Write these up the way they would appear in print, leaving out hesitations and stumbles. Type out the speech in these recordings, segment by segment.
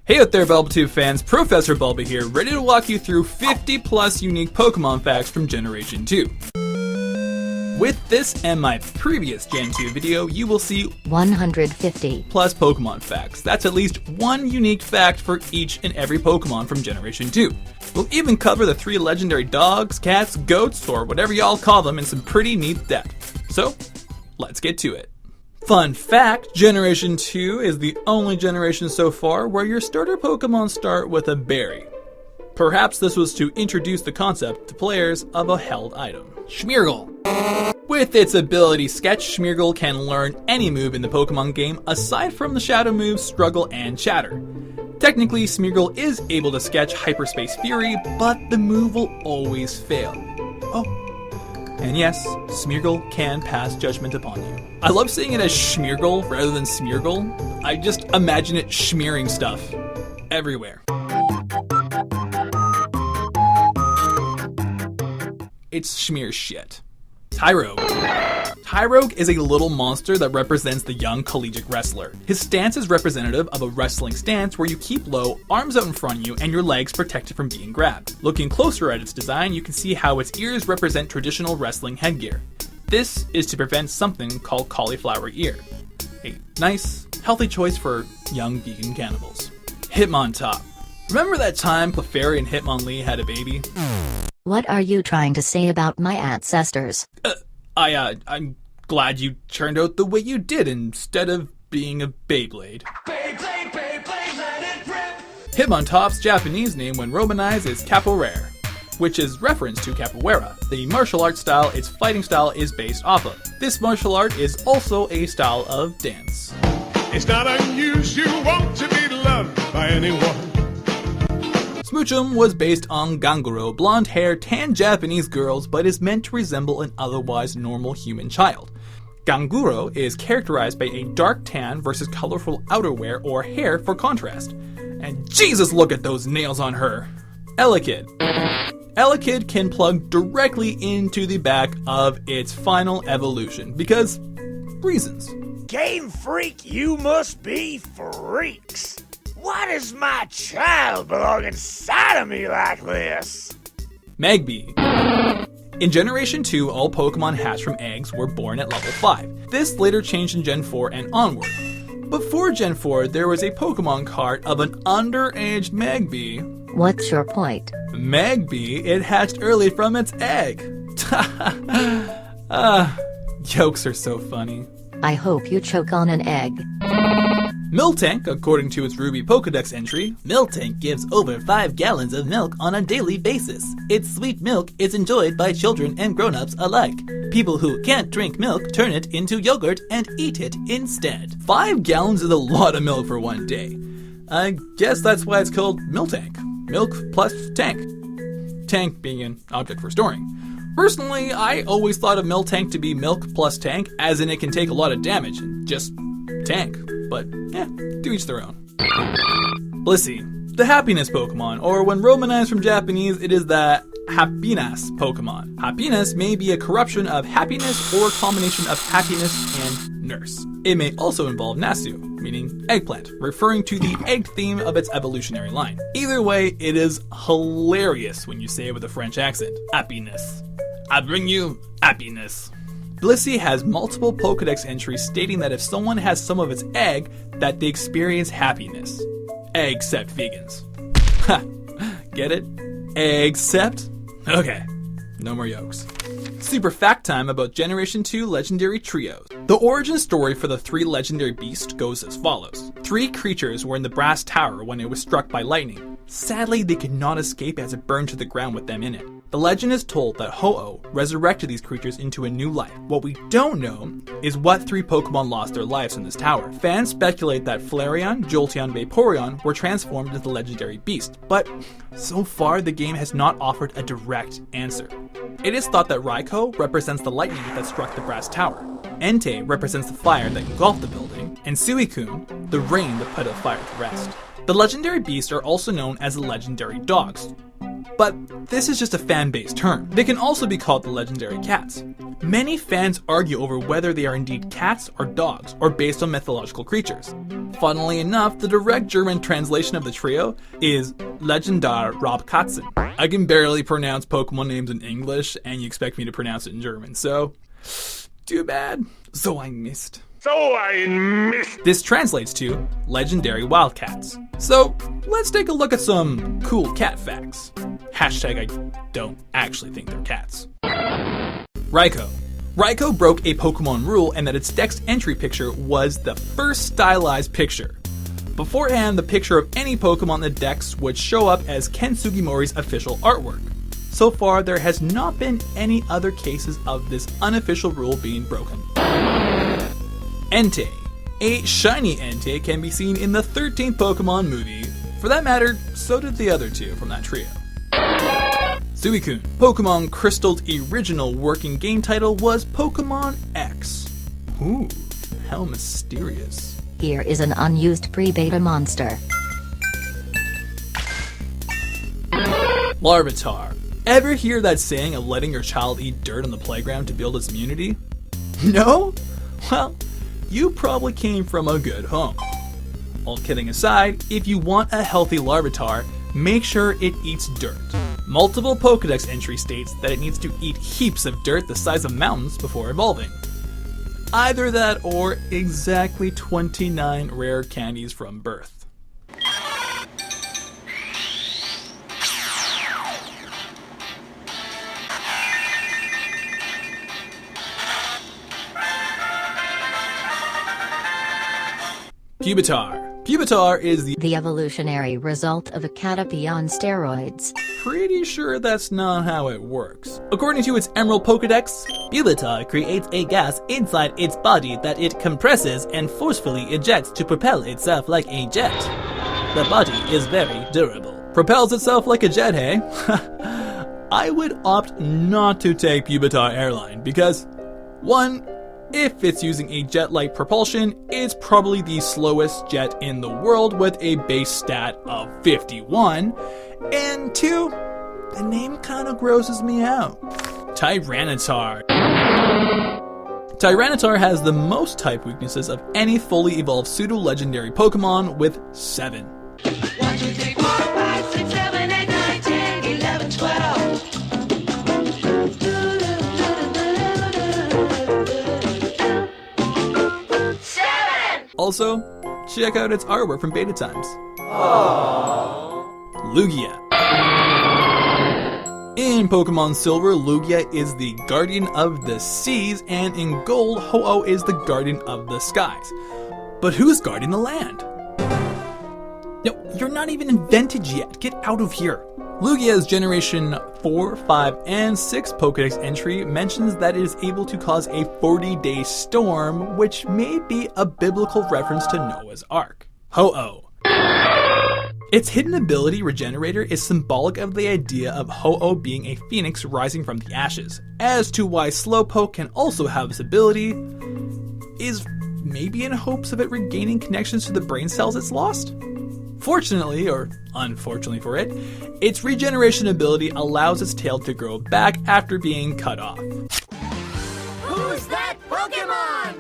Hey out there, Bulba Tube fans, Professor Bulba here, ready to walk you through 50 plus unique Pokemon facts from Generation 2. With this and my previous Gen 2 video, you will see 150 plus Pokemon facts. That's at least one unique fact for each and every Pokemon from Generation 2. We'll even cover the 3 legendary dogs, cats, goats, or whatever y'all call them in some pretty neat depth. So, let's get to it. Fun fact, Generation 2 is the only generation so far where your starter Pokemon start with a berry. Perhaps this was to introduce the concept to players of a held item. Smeargle. With its ability Sketch, Smeargle can learn any move in the Pokemon game aside from the shadow moves Struggle and Chatter. Technically, Smeargle is able to sketch Hyperspace Fury, but the move will always fail. Oh. And yes, Smeargle can pass judgment upon you. I love saying it as Schmeargle rather than Smeargle. I just imagine it smearing stuff everywhere. It's schmear shit. Tyrogue. Tyrogue is a little monster that represents the young collegiate wrestler. His stance is representative of a wrestling stance where you keep low, arms out in front of you, and your legs protected from being grabbed. Looking closer at its design, you can see how its ears represent traditional wrestling headgear. This is to prevent something called cauliflower ear. A nice, healthy choice for young vegan cannibals. Hitmontop. Remember that time Clefairy and Hitmonlee had a baby? What are you trying to say about my ancestors? I'm glad you turned out the way you did instead of being a Beyblade. Beyblade, Beyblade, let it rip! Hitmontop's Japanese name when romanized is Capoeira, which is reference to capoeira, the martial art style its fighting style is based off of. This martial art is also a style of dance. It's not unusual to be loved by anyone. Smoochum was based on Ganguro, blonde-haired, tan Japanese girls, but is meant to resemble an otherwise normal human child. Ganguro is characterized by a dark tan versus colorful outerwear or hair for contrast. And Jesus, look at those nails on her! Elekid. Elekid can plug directly into the back of its final evolution, because reasons. Game Freak, you must be freaks! Why does my child belong inside of me like this? Magby. In Generation 2, all Pokemon hatched from eggs were born at level 5. This later changed in Gen 4 and onward. Before Gen 4, there was a Pokemon card of an underage Magby. What's your point? Magby, it hatched early from its egg. Jokes are so funny. I hope you choke on an egg. Miltank, according to its Ruby Pokedex entry, Miltank gives over 5 gallons of milk on a daily basis. Its sweet milk is enjoyed by children and grown-ups alike. People who can't drink milk turn it into yogurt and eat it instead. 5 gallons is a lot of milk for one day. I guess that's why it's called Miltank. Milk plus tank. Tank being an object for storing. Personally, I always thought of Miltank to be milk plus tank, as in it can take a lot of damage and just tank. But, to each their own. Blissey, the happiness Pokemon, or when romanized from Japanese, it is the Happiness Pokemon. Happiness may be a corruption of happiness or a combination of happiness and nurse. It may also involve Nasu, meaning eggplant, referring to the egg theme of its evolutionary line. Either way, it is hilarious when you say it with a French accent. Happiness. I bring you happiness. Blissey has multiple Pokedex entries stating that if someone has some of its egg, that they experience happiness. Except vegans. Ha! Get it? Except? Okay, no more yokes. Super fact time about Generation 2 legendary trios. The origin story for the 3 legendary beasts goes as follows. 3 creatures were in the Brass Tower when it was struck by lightning. Sadly, they could not escape as it burned to the ground with them in it. The legend is told that Ho-Oh resurrected these creatures into a new life. What we don't know is what 3 Pokemon lost their lives in this tower. Fans speculate that Flareon, Jolteon, Vaporeon were transformed into the legendary beast, but so far the game has not offered a direct answer. It is thought that Reiko represents the lightning that struck the Brass Tower, Entei represents the fire that engulfed the building, and Suicune, the rain that put out fire to rest. The legendary beasts are also known as the legendary dogs. but this is just a fan-based term. They can also be called the legendary cats. Many fans argue over whether they are indeed cats or dogs, or based on mythological creatures. Funnily enough, the direct German translation of the trio is Legendar Raubkatzen. I can barely pronounce Pokemon names in English, and you expect me to pronounce it in German, so too bad. So I missed. This translates to legendary wildcats. So let's take a look at some cool cat facts. Hashtag I don't actually think they're cats. Reiko. Reiko broke a Pokemon rule and that its Dex entry picture was the first stylized picture. Beforehand, the picture of any Pokemon in the Dex would show up as Ken Sugimori's official artwork. So far, there has not been any other cases of this unofficial rule being broken. Entei. A shiny Entei can be seen in the 13th Pokemon movie. For that matter, so did the other two from that trio. Suicune. Pokemon Crystal's original working game title was Pokemon X. Ooh, how mysterious. Here is an unused pre-beta monster. Larvitar. Ever hear that saying of letting your child eat dirt on the playground to build its immunity? No? Well, you probably came from a good home. All kidding aside, if you want a healthy Larvitar, make sure it eats dirt. Multiple Pokedex entry states that it needs to eat heaps of dirt the size of mountains before evolving. Either that or exactly 29 rare candies from birth. Cubitt. Cubitt is the evolutionary result of a Caterpie on steroids. Pretty sure that's not how it works. According to its Emerald Pokedex, Bulba creates a gas inside its body that it compresses and forcefully ejects to propel itself like a jet. The body is very durable. Propels itself like a jet, hey? I would opt not to take Bulba Airline because, one, if it's using a jet-like propulsion, it's probably the slowest jet in the world with a base stat of 51. And two, the name kinda grosses me out. Tyranitar. Tyranitar has the most type weaknesses of any fully evolved pseudo-legendary Pokemon with 7. 1, 2, 3, 4, 5, 6, 7, 8, 9, 10, 11, 12. Also, check out its artwork from beta times. Lugia. In Pokemon Silver, Lugia is the guardian of the seas, and in Gold, Ho-Oh is the guardian of the skies. But who's guarding the land? No, you're not even invented yet. Get out of here. Lugia's Generation 4, 5, and 6 Pokedex entry mentions that it is able to cause a 40-day storm, which may be a biblical reference to Noah's Ark. Ho-Oh. Its hidden ability, Regenerator, is symbolic of the idea of Ho-Oh being a phoenix rising from the ashes. As to why Slowpoke can also have this ability is maybe in hopes of it regaining connections to the brain cells it's lost? Fortunately, or unfortunately for it, its regeneration ability allows its tail to grow back after being cut off. Who's that Pokemon?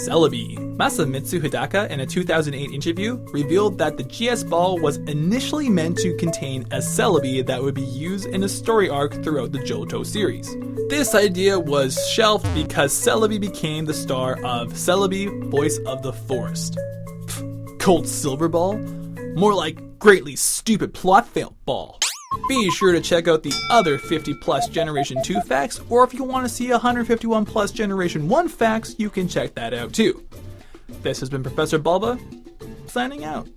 Celebi. Masamitsu Hidaka, in a 2008 interview, revealed that the GS Ball was initially meant to contain a Celebi that would be used in a story arc throughout the Johto series. This idea was shelved because Celebi became the star of Celebi, Voice of the Forest. Cold Silver Ball? More like greatly stupid plot fail ball. Be sure to check out the other 50 plus Generation 2 facts, or if you want to see 151 plus Generation 1 facts, you can check that out too. This has been Professor Bulba, signing out.